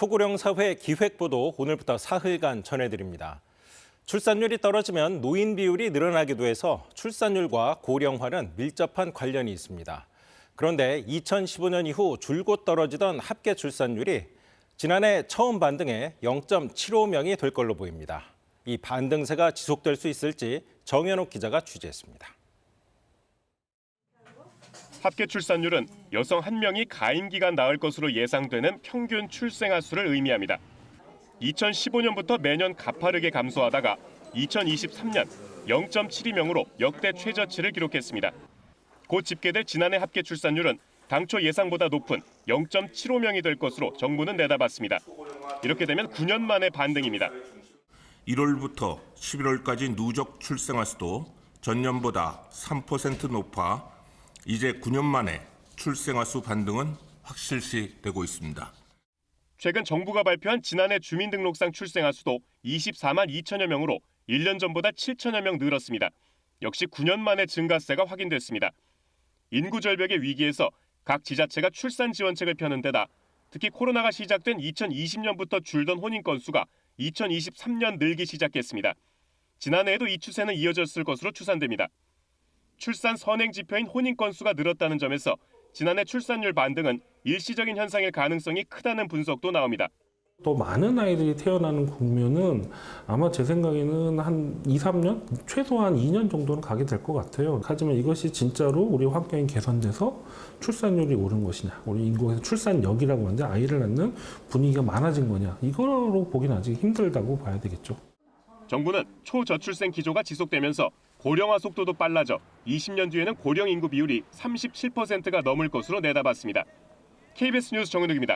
초고령 사회 기획보도 오늘부터 사흘간 전해드립니다. 출산율이 떨어지면 노인 비율이 늘어나기도 해서 출산율과 고령화는 밀접한 관련이 있습니다. 그런데 2015년 이후 줄곧 떨어지던 합계 출산율이 지난해 처음 반등해 0.75명이 될 걸로 보입니다. 이 반등세가 지속될 수 있을지 정현욱 기자가 취재했습니다. 합계 출산율은 여성 1명이 가임 기간 낳을 것으로 예상되는 평균 출생아 수를 의미합니다. 2015년부터 매년 가파르게 감소하다가 2023년 0.72명으로 역대 최저치를 기록했습니다. 곧 집계될 지난해 합계 출산율은 당초 예상보다 높은 0.75명이 될 것으로 정부는 내다봤습니다. 이렇게 되면 9년 만의 반등입니다. 1월부터 11월까지 누적 출생아 수도 전년보다 3% 높아 이제 9년 만에 출생아 수 반등은 확실시되고 있습니다. 최근 정부가 발표한 지난해 주민등록상 출생아 수도 24만 2천여 명으로 1년 전보다 7천여 명 늘었습니다. 역시 9년 만에 증가세가 확인됐습니다. 인구 절벽의 위기에서 각 지자체가 출산 지원책을 펴는 데다 특히 코로나가 시작된 2020년부터 줄던 혼인 건수가 2023년 늘기 시작했습니다. 지난해에도 이 추세는 이어졌을 것으로 추산됩니다. 출산 선행 지표인 혼인 건수가 늘었다는 점에서 지난해 출산율 반등은 일시적인 현상일 가능성이 크다는 분석도 나옵니다. 더 많은 아이들이 태어나는 국면은 아마 제 생각에는 한 2, 3년? 최소한 2년 정도는 가게 될 것 같아요. 하지만 이것이 진짜로 우리 환경이 개선돼서 출산율이 오른 것이냐, 우리 인구에서 출산력이라고 하는데 아이를 낳는 분위기가 많아진 거냐, 이거로 보기는 아직 힘들다고 봐야 되겠죠. 정부는 초저출생 기조가 지속되면서 고령화 속도도 빨라져 20년 뒤에는 고령 인구 비율이 37%가 넘을 것으로 내다봤습니다. KBS 뉴스 정은욱입니다.